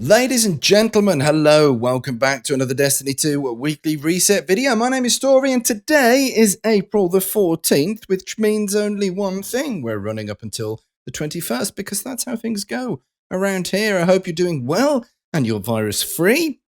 Ladies and gentlemen, hello, welcome back to another Destiny 2 weekly reset video. My name is Story and today is April the 14th, which means only one thing. We're running up until the 21st because that's how things go around here. I hope you're doing well and you're virus free.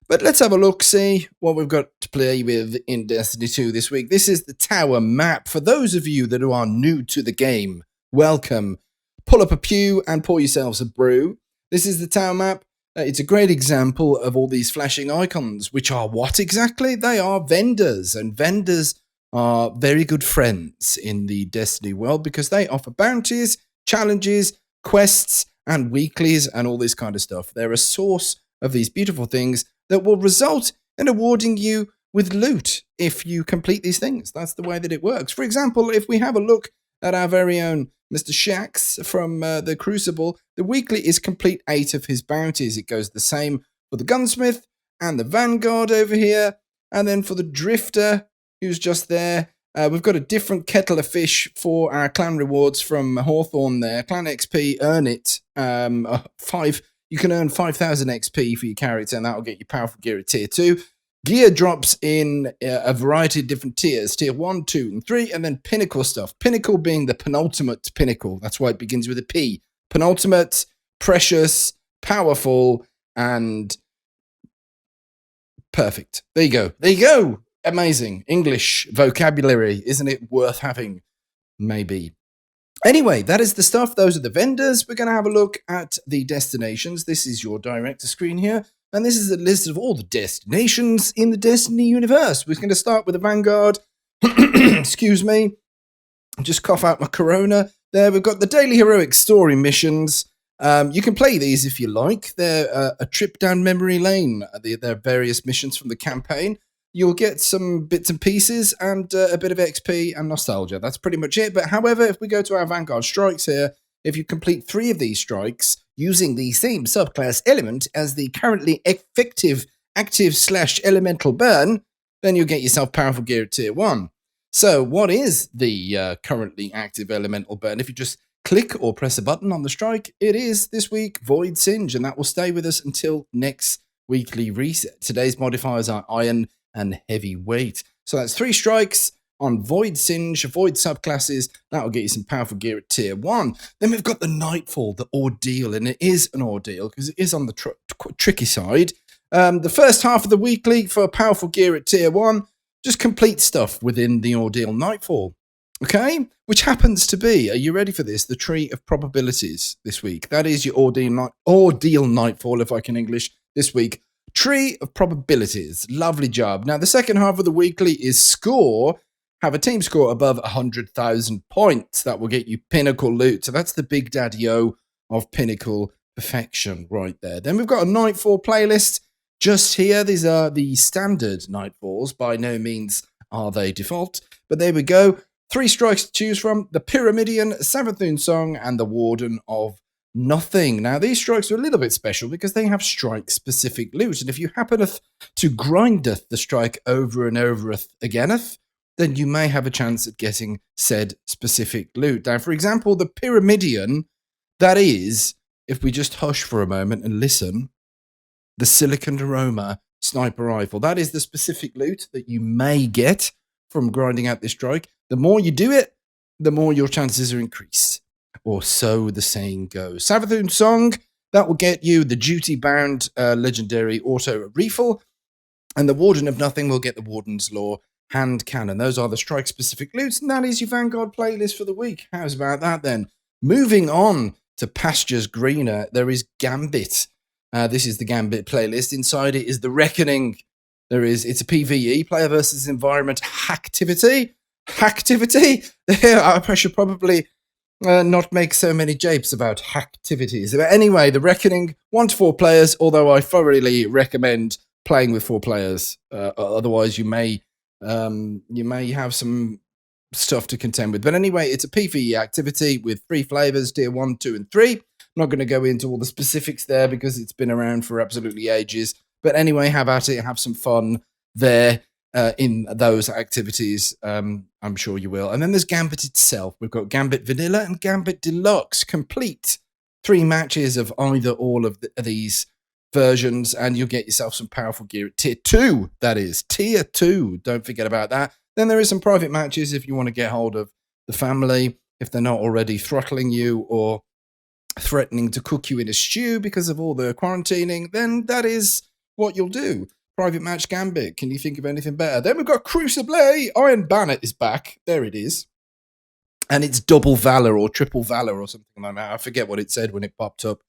But let's have a look, see what we've got to play with in Destiny 2 this week. This is the tower map. For those of you that are new to the game, welcome. Pull up a pew and pour yourselves a brew. This is the tower map. It's a great example of all these flashing icons, which are what exactly? They are vendors, and vendors are very good friends in the Destiny world because they offer bounties, challenges, quests, and weeklies, and all this kind of stuff. They're a source of these beautiful things that will result in awarding you with loot if you complete these things. That's the way that it works. For example, if we have a look at our very own Mr. Shax from the Crucible, the weekly is complete 8 of his bounties. It goes the same for the Gunsmith and the Vanguard over here. And then for the Drifter, who's just there, we've got a different kettle of fish for our clan rewards from Hawthorne there. Clan XP, earn it. You can earn 5,000 XP for your character, and that'll get you powerful gear at tier 2. Gear drops in a variety of different tiers, tier 1, 2, and 3, and then pinnacle stuff. Pinnacle being the penultimate pinnacle. That's why it begins with a P. Penultimate, precious, powerful, and perfect. There you go. There you go. Amazing. English vocabulary. Isn't it worth having? Maybe. Anyway, that is the stuff. Those are the vendors. We're going to have a look at the destinations. This is your director screen here. And this is the list of all the destinations in the Destiny universe. We're going to start with the Vanguard. Excuse me. Just cough out my corona. There, we've got the Daily Heroic Story missions. You can play these if you like. They're a trip down memory lane. They're various missions from the campaign. You'll get some bits and pieces and a bit of XP and nostalgia. That's pretty much it. But however, if we go to our Vanguard strikes here, if you complete 3 of these strikes using the same subclass element as the currently effective active/elemental burn, then you'll get yourself powerful gear at tier 1. So what is the currently active elemental burn? If you just click or press a button on the strike, it is this week Void Singe, and that will stay with us until next weekly reset. Today's modifiers are Iron and Heavyweight. So that's 3 strikes on Void Singe, Void subclasses. That'll get you some powerful gear at tier 1. Then we've got the Nightfall, the Ordeal, and it is an ordeal because it is on the tricky side. The first half of the weekly for powerful gear at tier 1, just complete stuff within the Ordeal Nightfall. Okay? Which happens to be, are you ready for this? The Tree of Probabilities this week. That is your Ordeal Nightfall, if I can English, this week. Tree of Probabilities. Lovely job. Now, the second half of the weekly is Score. Have a team score above 100,000 points. That will get you pinnacle loot. So that's the big daddy-o of pinnacle perfection right there. Then we've got a Nightfall playlist just here. These are the standard Nightfalls. By no means are they default. But there we go. 3 strikes to choose from. The Pyramidian, Savathun Song, and the Warden of Nothing. Now, these strikes are a little bit special because they have strike-specific loot. And if you happen to grindeth the strike over and over againeth, then you may have a chance at getting said specific loot. Now, for example, the Pyramidian, that is, if we just hush for a moment and listen, the Silicon Aroma sniper rifle. That is the specific loot that you may get from grinding out this strike. The more you do it, the more your chances are increased. Or so the saying goes. Savathun Song, that will get you the duty-bound legendary auto refill. And the Warden of Nothing will get the Warden's Law hand cannon. Those are the strike-specific loots, and that is your Vanguard playlist for the week. How's about that then? Moving on to Pastures Greener, there is Gambit. This is the Gambit playlist. Inside it is the Reckoning. It's a PvE, player versus environment hacktivity. Hacktivity? I should probably not make so many japes about hacktivities. But anyway, the Reckoning, 1 to 4 players, although I thoroughly recommend playing with 4 players. Otherwise, you may have some stuff to contend with. But anyway, it's a PvE activity with 3 flavors, tier 1, 2, and 3. I'm not going to go into all the specifics there because it's been around for absolutely ages. But anyway, have at it, have some fun there in those activities. I'm sure you will. And then there's Gambit itself. We've got Gambit Vanilla and Gambit Deluxe. Complete 3 matches of either all of these versions, and you'll get yourself some powerful gear at tier 2. That is tier 2. Don't forget about that. Then there is some private matches if you want to get hold of the family, if they're not already throttling you or threatening to cook you in a stew because of all the quarantining. Then that is what you'll do. Private match Gambit. Can you think of anything better? Then we've got Crucible. Iron Banner is back. There it is. And it's double Valor or triple Valor or something like that. I forget what it said when it popped up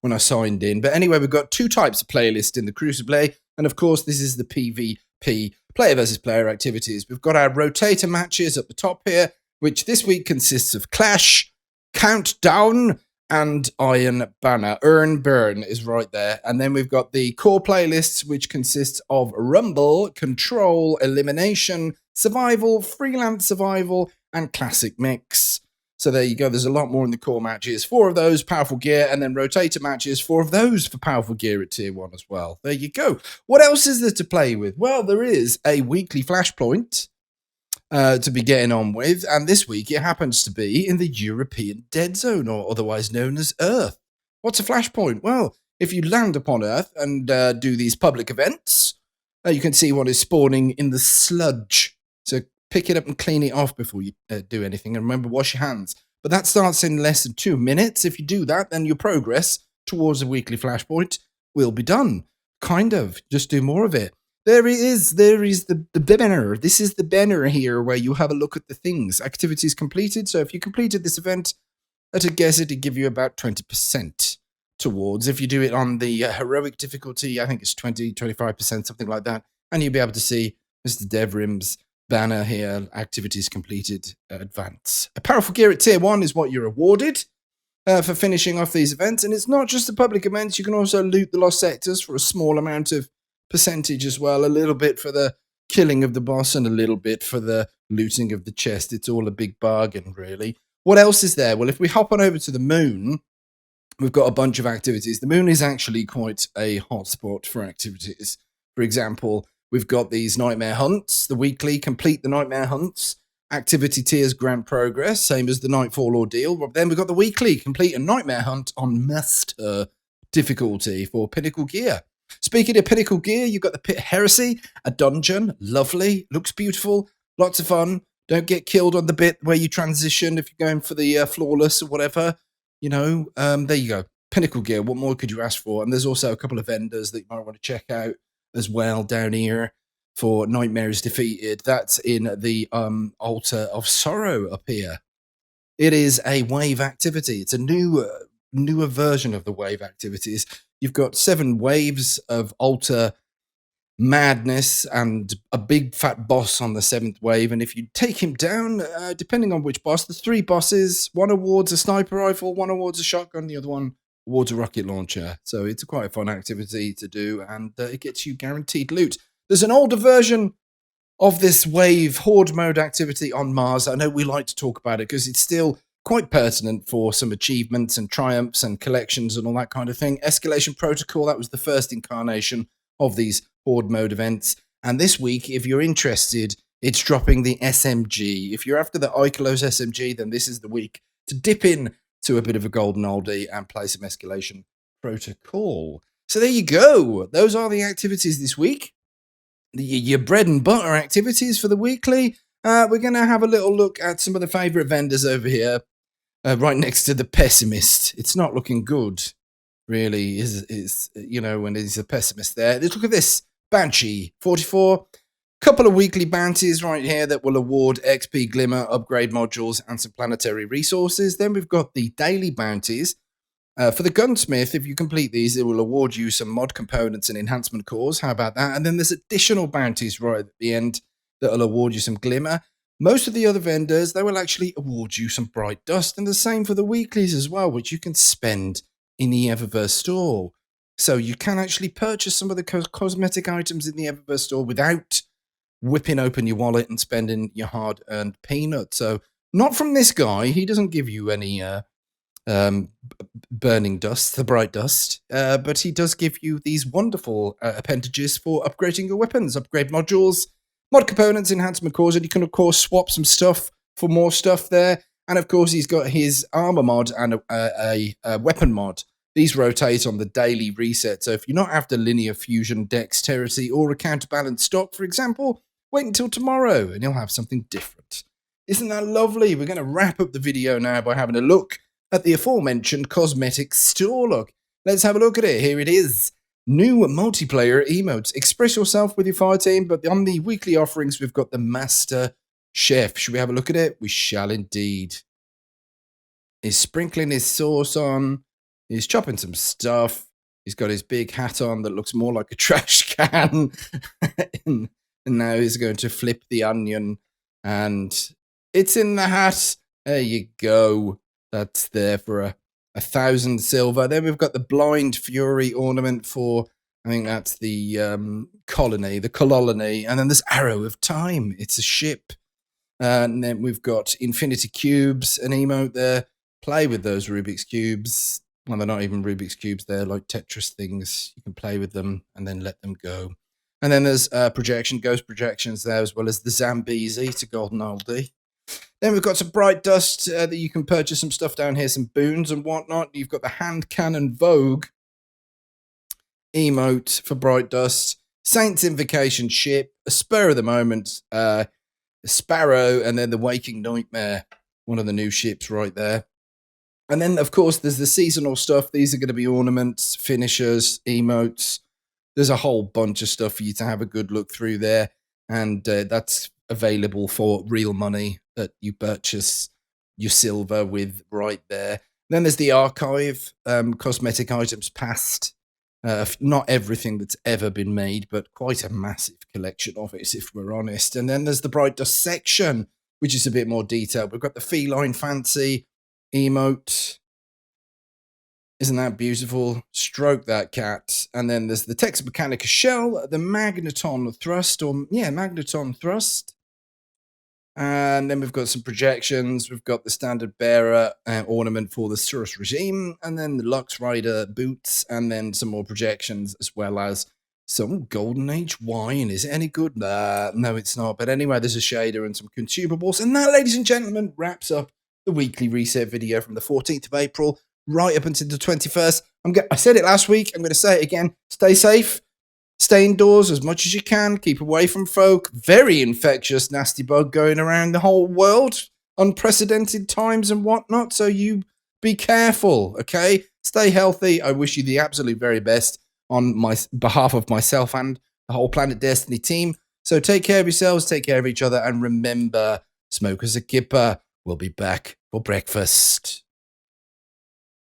when I signed in. But anyway, we've got 2 types of playlist in the Crucible. And of course, this is the PvP, player versus player activities. We've got our rotator matches at the top here, which this week consists of Clash, Countdown, and Iron Banner. Earn Burn is right there. And then we've got the core playlists, which consists of Rumble, Control, Elimination, Survival, Freelance Survival, and Classic Mix. So there you go. There's a lot more in the core matches. 4 of those, powerful gear, and then rotator matches, 4 of those for powerful gear at tier 1 as well. There you go. What else is there to play with? Well, there is a weekly Flashpoint to be getting on with, and this week it happens to be in the European Dead Zone, or otherwise known as Earth. What's a Flashpoint? Well, if you land upon Earth and do these public events, you can see what is spawning in the sludge. So pick it up and clean it off before you do anything, and remember, wash your hands. But that starts in less than 2 minutes. If you do that, then your progress towards a weekly Flashpoint will be done. Kind of. Just do more of it. There is the banner. This is the banner here where you have a look at the things. Activities completed. So if you completed this event, at a guess, it'd give you about 20% towards. If you do it on the heroic difficulty, I think it's 20, 25%, something like that. And you'll be able to see Mr. Devrim's banner here, activities completed, advance. A powerful gear at tier 1 is what you're awarded for finishing off these events. And it's not just the public events. You can also loot the lost sectors for a small amount of percentage as well, a little bit for the killing of the boss and a little bit for the looting of the chest. It's all a big bargain, really. What else is there? Well, if we hop on over to the moon, we've got a bunch of activities. The moon is actually quite a hotspot for activities. For example, we've got these nightmare hunts, the weekly complete the nightmare hunts, activity tiers grant progress, same as the Nightfall ordeal. But then we've got the weekly complete a nightmare hunt on master difficulty for pinnacle gear. Speaking of pinnacle gear, you've got the Pit Heresy, a dungeon, lovely, looks beautiful, lots of fun. Don't get killed on the bit where you transition if you're going for the flawless or whatever. You know, there you go. Pinnacle gear, what more could you ask for? And there's also a couple of vendors that you might want to check out as well down here for Nightmares Defeated. That's in the Altar of Sorrow up here. It is a wave activity. It's a newer version of the wave activities. You've got 7 waves of altar madness and a big fat boss on the 7th wave. And if you take him down, depending on which boss, there's 3 bosses. One awards a sniper rifle, one awards a shotgun, the other one awards a rocket launcher. So it's quite a fun activity to do, and it gets you guaranteed loot. There's an older version of this wave horde mode activity on Mars. I know we like to talk about it because it's still quite pertinent for some achievements and triumphs and collections and all that kind of thing. Escalation Protocol, that was the first incarnation of these horde mode events. And this week, if you're interested, it's dropping the SMG. If you're after the Ikelos SMG, then this is the week to dip in to a bit of a golden oldie and play some Escalation Protocol. So there you go. Those are the activities this week. Your bread and butter activities for the weekly. We're going to have a little look at some of the favourite vendors over here, right next to the pessimist. It's not looking good, really, is you know, when there's a pessimist there. Let's look at this. Banshee, 44. Couple of weekly bounties right here that will award XP Glimmer, upgrade modules, and some planetary resources. Then we've got the daily bounties. For the Gunsmith, if you complete these, it will award you some mod components and enhancement cores. How about that? And then there's additional bounties right at the end that will award you some Glimmer. Most of the other vendors, they will actually award you some Bright Dust. And the same for the weeklies as well, which you can spend in the Eververse store. So you can actually purchase some of the cosmetic items in the Eververse store without whipping open your wallet and spending your hard-earned peanuts. So not from this guy. He doesn't give you any burning dust, the Bright Dust, but he does give you these wonderful appendages for upgrading your weapons, upgrade modules, mod components, enhancement cores, and you can, of course, swap some stuff for more stuff there. And, of course, he's got his armor mod and a weapon mod. These rotate on the daily reset. So if you're not after linear fusion, dexterity, or a counterbalanced stock, for example, wait until tomorrow and you'll have something different. Isn't that lovely? We're going to wrap up the video now by having a look at the aforementioned cosmetic store look. Let's have a look at it. Here it is. New multiplayer emotes. Express yourself with your fire team, but on the weekly offerings, we've got the Master Chef. Should we have a look at it? We shall indeed. He's sprinkling his sauce on. He's chopping some stuff. He's got his big hat on that looks more like a trash can. and now he's going to flip the onion. And it's in the hat. There you go. That's there for a 1,000 silver. Then we've got the Blind Fury ornament for, I think that's the colony, the colony. And then there's Arrow of Time. It's a ship. And then we've got Infinity Cubes, an emote there. Play with those Rubik's Cubes. Well, they're not even Rubik's Cubes. They're like Tetris things. You can play with them and then let them go. And then there's ghost projections there, as well as the Zambezi. It's a golden oldie. Then we've got some Bright Dust that you can purchase some stuff down here, some boons and whatnot. You've got the Hand Cannon Vogue emote for Bright Dust, Saint's Invocation ship, a Spur of the Moment, a Sparrow, and then the Waking Nightmare, one of the new ships right there. And then, of course, there's the seasonal stuff. These are going to be ornaments, finishers, emotes. There's a whole bunch of stuff for you to have a good look through there. And that's available for real money that you purchase your silver with right there. Then there's the archive, cosmetic items past. Not everything that's ever been made, but quite a massive collection of it, if we're honest. And then there's the Bright Dust section, which is a bit more detailed. We've got the Feline Fancy emote. Isn't that beautiful? Stroke that cat. And then there's the Tex Mechanica shell, the Magneton thrust, Magneton thrust. And then we've got some projections. We've got the Standard Bearer ornament for the Surus regime, and then the Lux Rider boots, and then some more projections, as well as some Golden Age wine. Is it any good? No, it's not. But anyway, there's a shader and some consumables. And that, ladies and gentlemen, wraps up the weekly reset video from the 14th of April right up until the 21st. I said it last week. I'm going to say it again. Stay safe. Stay indoors as much as you can. Keep away from folk. Very infectious, nasty bug going around the whole world. Unprecedented times and whatnot. So you be careful, okay? Stay healthy. I wish you the absolute very best on my behalf of myself and the whole Planet Destiny team. So take care of yourselves, take care of each other, and remember, smoke as a kipper. We'll be back for breakfast.